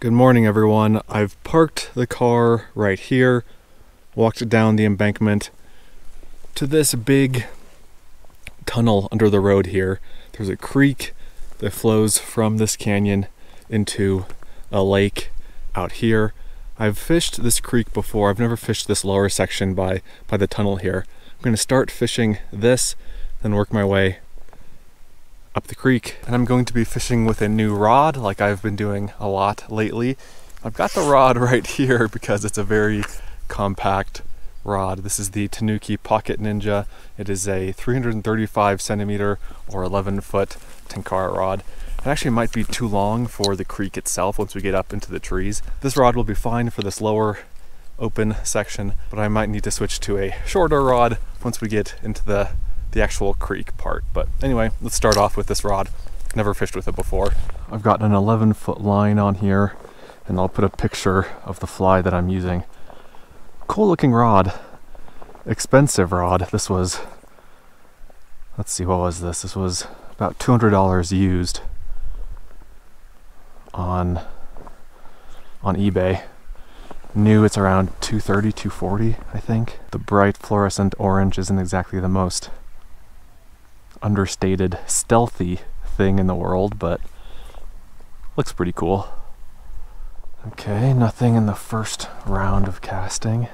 Good morning, everyone. I've parked the car right here, walked down the embankment to this big tunnel under the road here. There's a creek that flows from this canyon into a lake out here. I've fished this creek before. I've never fished this lower section by the tunnel here. I'm going to start fishing this, then work my way up the creek, and I'm going to be fishing with a new rod like I've been doing a lot lately. I've got the rod right here because it's a very compact rod. This is the Tanuki Pocket Ninja. It is a 335 centimeter or 11-foot Tenkara rod. It actually might be too long for the creek itself once we get up into the trees. This rod will be fine for this lower open section, but I might need to switch to a shorter rod once we get into the actual creek part. But anyway, let's start off with this rod. Never fished with it before. I've got an 11-foot line on here, and I'll put a picture of the fly that I'm using. Cool looking rod. Expensive rod. This was, let's see, what was this? This was about $200 used on eBay. New, it's around $230, $240, I think. The bright fluorescent orange isn't exactly the most understated, stealthy thing in the world, but looks pretty cool. Okay, nothing in the first round of casting.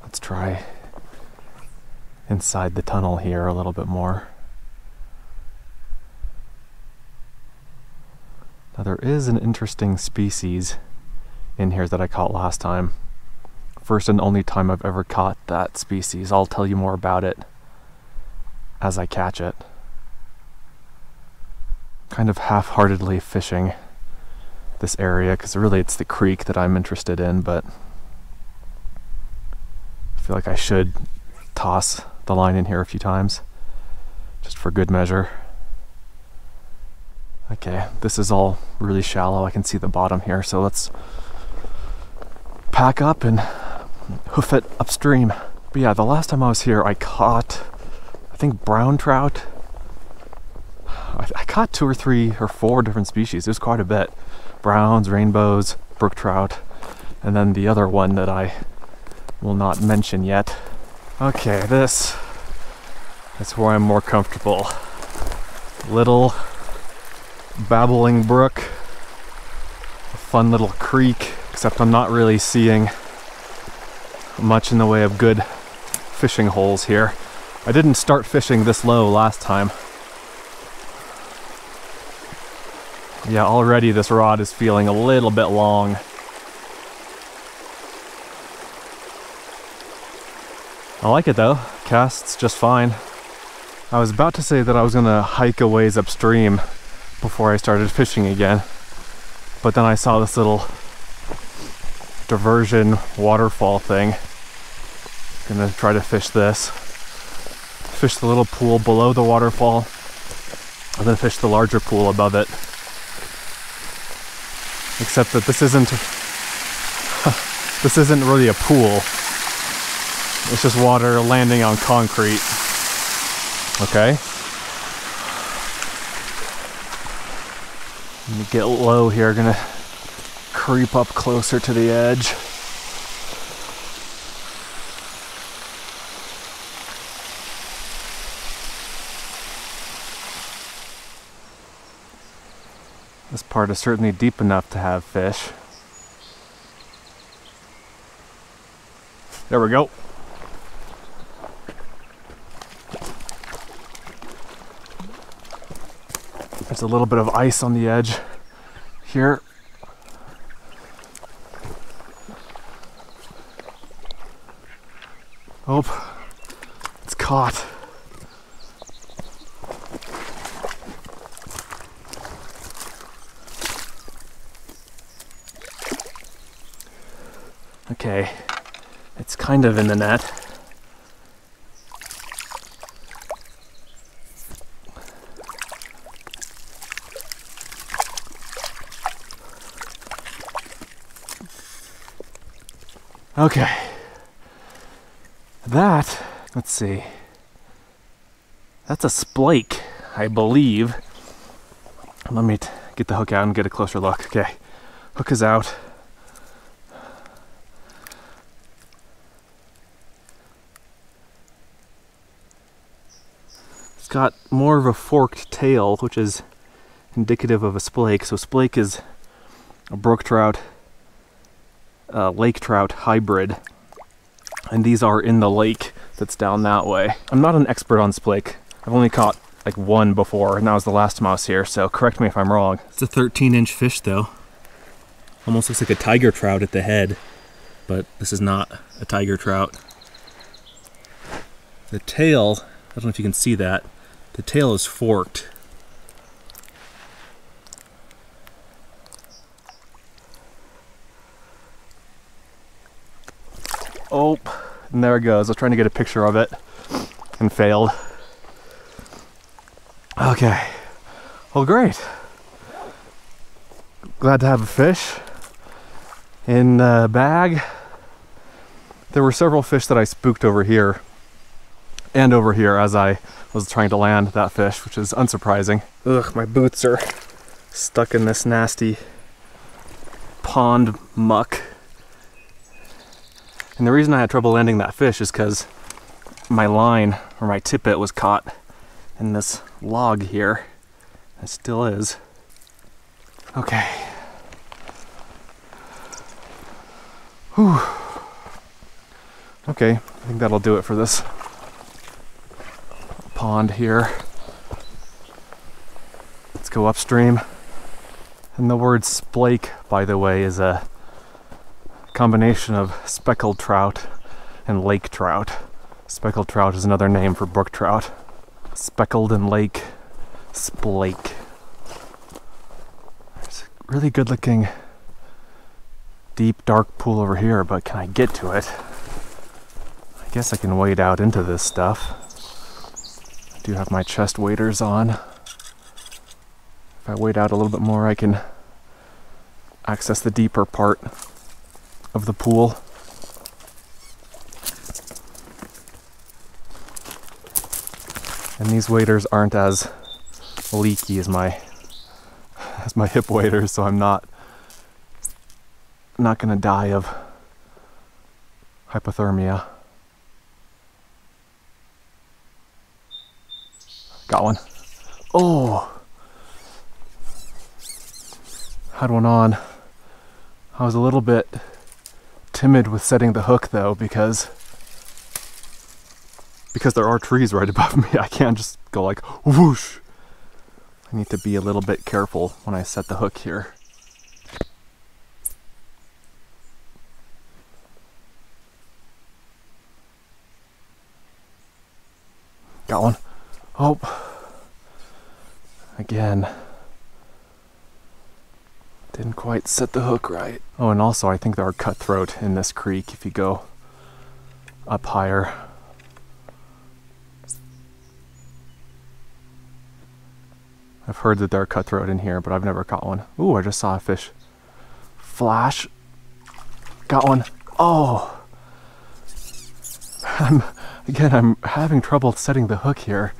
Let's try inside the tunnel here a little bit more. Now there is an interesting species in here that I caught last time. First and only time I've ever caught that species. I'll tell you more about it as I catch it. Kind of half-heartedly fishing this area because really it's the creek that I'm interested in, but I feel like I should toss the line in here a few times just for good measure. Okay, this is all really shallow. I can see the bottom here, so let's pack up and hoof it upstream. But yeah, the last time I was here, I caught, I think, brown trout. I caught 2 or 3 or 4 different species. It was quite a bit. Browns, rainbows, brook trout, and then the other one that I will not mention yet. Okay, that's where I'm more comfortable. Little babbling brook, a fun little creek, except I'm not really seeing much in the way of good fishing holes here. I didn't start fishing this low last time. Yeah, already this rod is feeling a little bit long. I like it though, casts just fine. I was about to say that I was gonna hike a ways upstream before I started fishing again, but then I saw this little diversion waterfall thing. Gonna try to fish this. Fish the little pool below the waterfall, and then fish the larger pool above it. Except that this isn't really a pool. It's just water landing on concrete. Okay. Let me get low here, gonna creep up closer to the edge. This part is certainly deep enough to have fish. There we go. There's a little bit of ice on the edge here. Oh, it's caught. Okay, it's kind of in the net. Okay, that, let's see, that's a splake, I believe. Let me get the hook out and get a closer look. Okay, hook is out. It's got more of a forked tail, which is indicative of a splake. So splake is a brook trout, lake trout hybrid. And these are in the lake that's down that way. I'm not an expert on splake. I've only caught like one before, and that was the last time I was here, so correct me if I'm wrong. It's a 13-inch fish though. Almost looks like a tiger trout at the head, but this is not a tiger trout. The tail, I don't know if you can see that, the tail is forked. Oh, and there it goes. I was trying to get a picture of it and failed. Okay, well, great. Glad to have a fish in the bag. There were several fish that I spooked over here and over here as I was trying to land that fish, which is unsurprising. Ugh, my boots are stuck in this nasty pond muck. And the reason I had trouble landing that fish is because my line, or my tippet, was caught in this log here. It still is. Okay. Whew. Okay, I think that'll do it for this pond here. Let's go upstream. And the word splake, by the way, is a combination of speckled trout and lake trout. Speckled trout is another name for brook trout. Speckled and lake, splake. There's a really good looking deep dark pool over here, but can I get to it? I guess I can wade out into this stuff. I do have my chest waders on. If I wade out a little bit more, I can access the deeper part of the pool. And these waders aren't as leaky as my hip waders, so I'm not gonna die of hypothermia. Got one. Oh! Had one on. I was a little bit timid with setting the hook though, because there are trees right above me. I can't just go like whoosh. I need to be a little bit careful when I set the hook here. Got one. Oh, again. Didn't quite set the hook right. Oh, and also I think there are cutthroat in this creek if you go up higher. I've heard that there are cutthroat in here, but I've never caught one. Ooh, I just saw a fish flash. Got one. Oh! I'm having trouble setting the hook here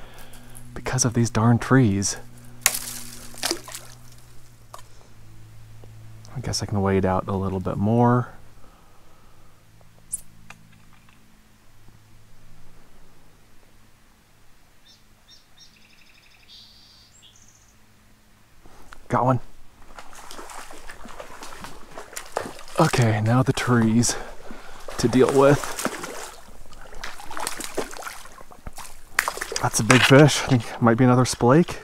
because of these darn trees. I guess I can wade out a little bit more. Got one. Okay, now the trees to deal with. That's a big fish. I think it might be another splake.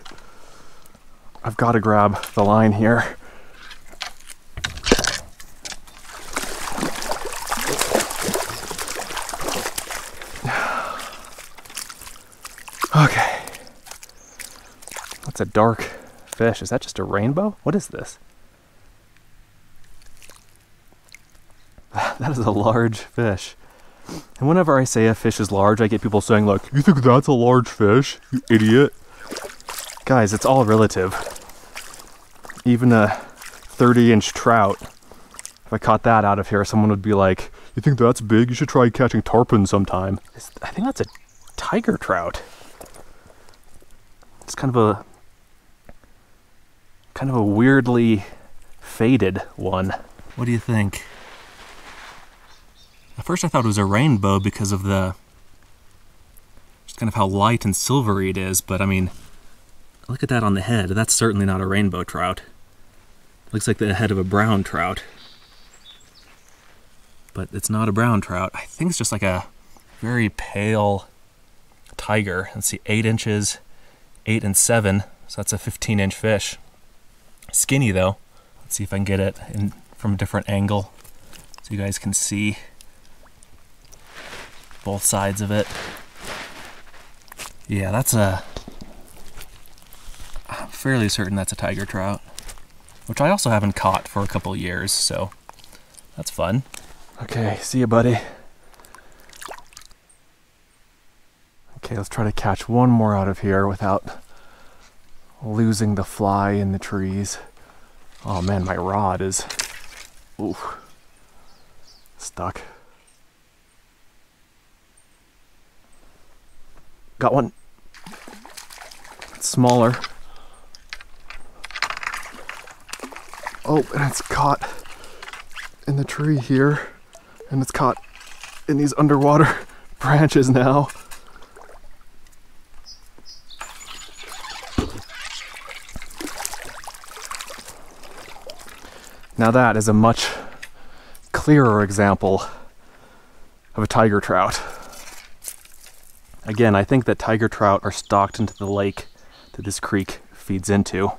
I've got to grab the line here. Okay. That's a dark fish. Is that just a rainbow? What is this? That is a large fish. And whenever I say a fish is large, I get people saying like, "You think that's a large fish, you idiot?" Guys, it's all relative. Even a 30-inch trout, if I caught that out of here, someone would be like, "You think that's big? You should try catching tarpon sometime." I think that's a tiger trout. It's kind kind of a weirdly faded one. What do you think? At first I thought it was a rainbow because of just kind of how light and silvery it is, but I mean, look at that on the head. That's certainly not a rainbow trout. Looks like the head of a brown trout. But it's not a brown trout. I think it's just like a very pale tiger. Let's see, 8 inches, 8 and 7, so that's a 15-inch fish. Skinny though. Let's see if I can get it in from a different angle so you guys can see both sides of it. Yeah, I'm fairly certain that's a tiger trout, which I also haven't caught for a couple years, so that's fun. Okay, see you, buddy. Okay, let's try to catch one more out of here without losing the fly in the trees. Oh man, my rod is stuck. Got one. It's smaller. Oh, and it's caught in the tree here. And it's caught in these underwater branches now. Now that is a much clearer example of a tiger trout. Again, I think that tiger trout are stocked into the lake that this creek feeds into.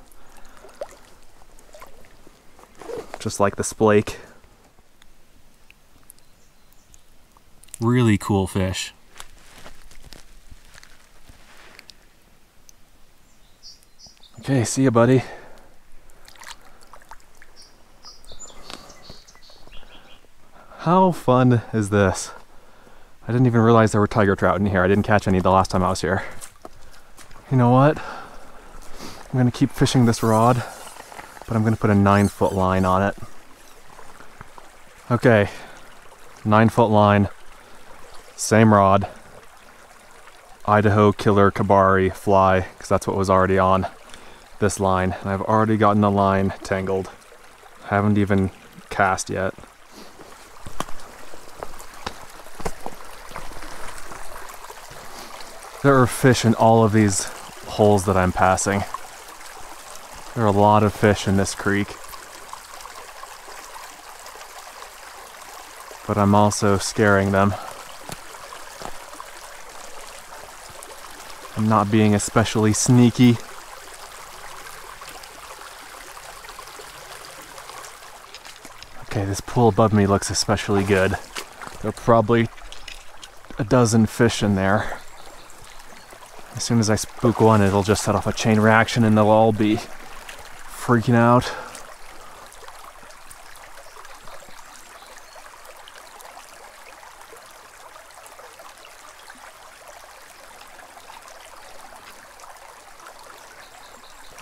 Just like the splake. Really cool fish. Okay, see ya, buddy. How fun is this? I didn't even realize there were tiger trout in here. I didn't catch any the last time I was here. You know what? I'm gonna keep fishing this rod, but I'm gonna put a 9-foot line on it. Okay, 9-foot line, same rod, Idaho Killer Kabari fly, because that's what was already on this line. And I've already gotten the line tangled. Haven't even cast yet. There are fish in all of these holes that I'm passing. There are a lot of fish in this creek. But I'm also scaring them. I'm not being especially sneaky. Okay, this pool above me looks especially good. There are probably a dozen fish in there. As soon as I spook one, it'll just set off a chain reaction and they'll all be freaking out.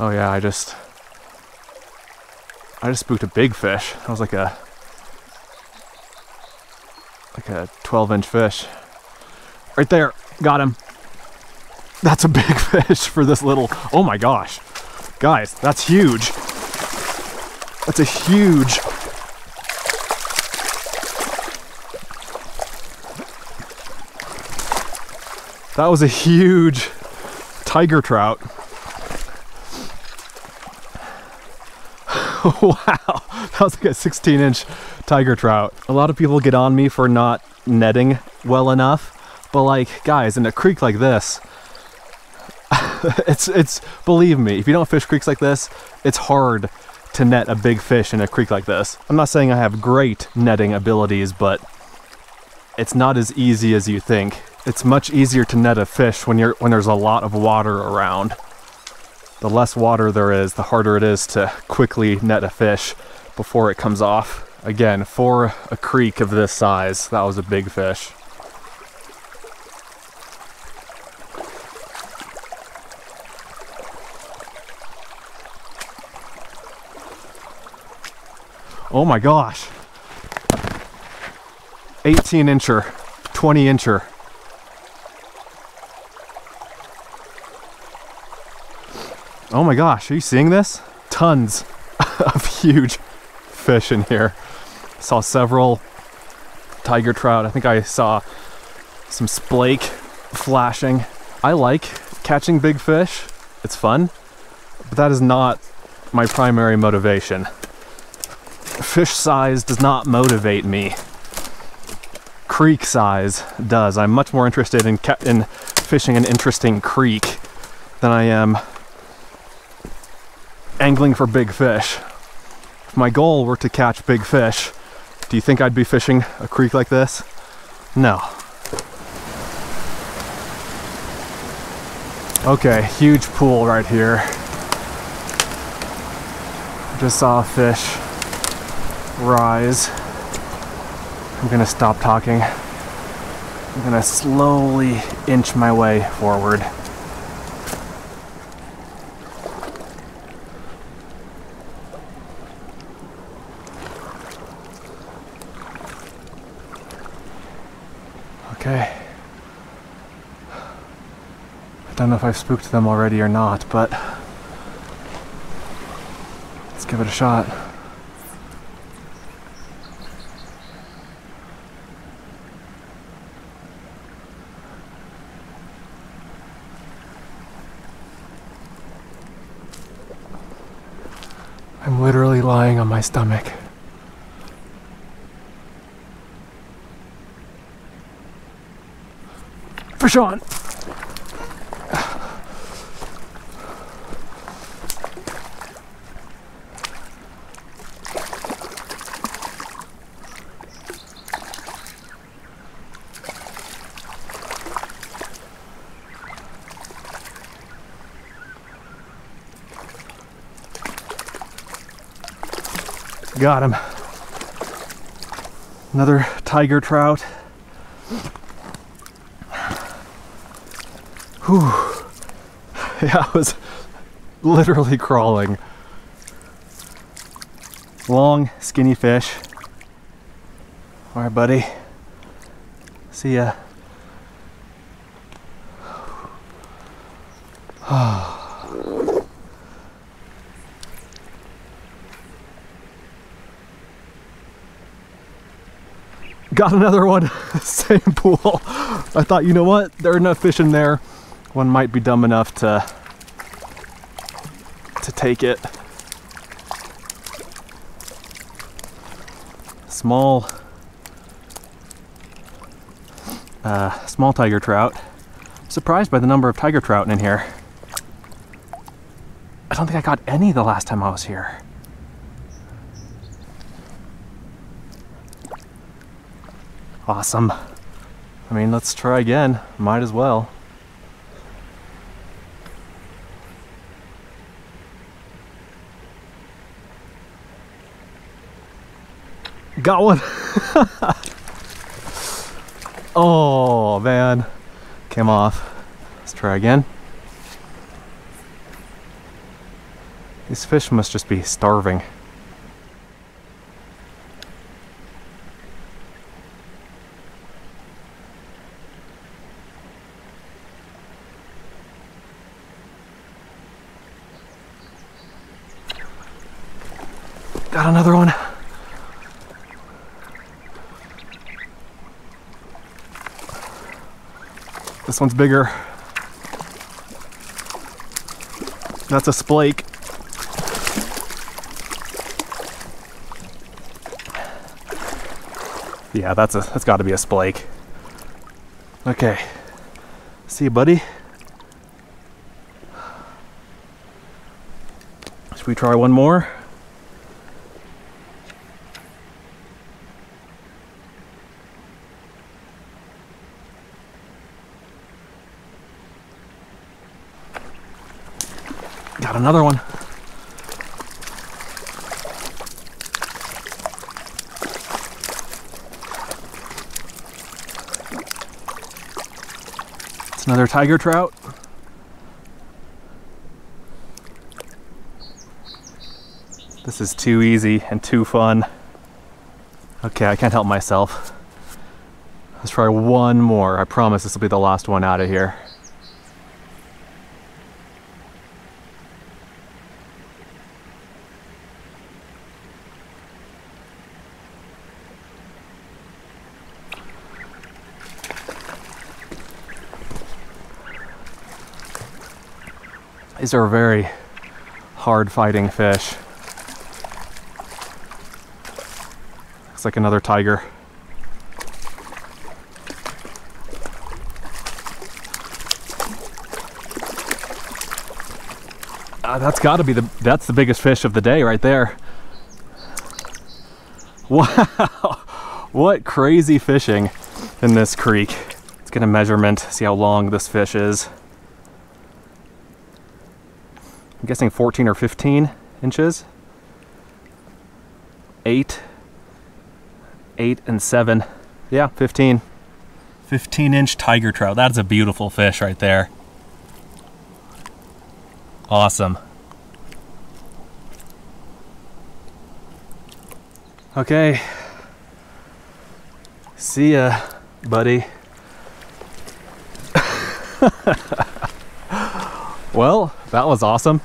Oh yeah, I just spooked a big fish. That was like a 12-inch fish. Right there, got him. That's a big fish for this little, oh my gosh. Guys, that's huge. That's a huge. That was a huge tiger trout. Wow, that was like a 16-inch tiger trout. A lot of people get on me for not netting well enough, but like, guys, in a creek like this, it's believe me, if you don't fish creeks like this, it's hard to net a big fish in a creek like this. I'm not saying I have great netting abilities, but it's not as easy as you think. It's much easier to net a fish when there's a lot of water around. The less water there is, the harder it is to quickly net a fish before it comes off. Again, for a creek of this size, that was a big fish. Oh my gosh. 18-incher, 20-incher. Oh my gosh, are you seeing this? tons of huge fish in here. Saw several tiger trout. I think I saw some splake flashing. I like catching big fish. It's fun, but that is not my primary motivation. Fish size does not motivate me. Creek size does. I'm much more interested in fishing an interesting creek than I am angling for big fish. If my goal were to catch big fish, do you think I'd be fishing a creek like this? No. Okay, huge pool right here. Just saw a fish rise. I'm gonna stop talking. I'm gonna slowly inch my way forward. Okay. I don't know if I've spooked them already or not, but let's give it a shot. I'm literally lying on my stomach. Fish on! Got him. Another tiger trout. Whew. Yeah, I was literally crawling. Long, skinny fish. All right, buddy. See ya. Got another one. Same pool. I thought, you know what? There are enough fish in there. One might be dumb enough to take it. Small tiger trout. Surprised by the number of tiger trout in here. I don't think I got any the last time I was here. Awesome. I mean, let's try again. Might as well. Got one. Oh man, came off. Let's try again. These fish must just be starving. Got another one. This one's bigger. That's a splake. Yeah, that's got to be a splake. Okay. See you, buddy. Should we try one more? Got another one. It's another tiger trout. This is too easy and too fun. Okay, I can't help myself. Let's try one more. I promise this will be the last one out of here. These are very hard fighting fish. Looks like another tiger. That's got to be that's the biggest fish of the day right there. Wow, what crazy fishing in this creek. Let's get a measurement, see how long this fish is. I'm guessing 14 or 15 inches. 8 and 7. Yeah, 15. 15-inch tiger trout. That's a beautiful fish right there. Awesome. Okay. See ya, buddy. Well, that was awesome.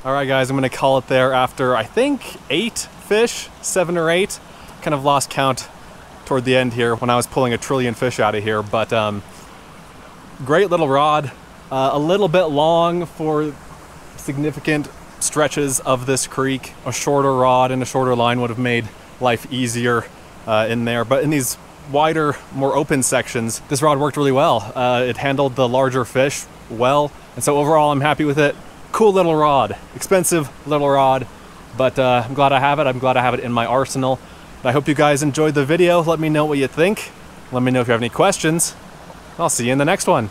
All right, guys, I'm gonna call it there after, I think, 8 fish, 7 or 8. Kind of lost count toward the end here when I was pulling a trillion fish out of here, but great little rod. A little bit long for significant stretches of this creek. A shorter rod and a shorter line would have made life easier in there, but in these wider, more open sections, this rod worked really well. It handled the larger fish well, and so overall I'm happy with it. Cool little rod, expensive little rod, but I'm glad I have it. I'm glad I have it in my arsenal. I hope you guys enjoyed the video. Let me know what you think. Let me know if you have any questions. I'll see you in the next one.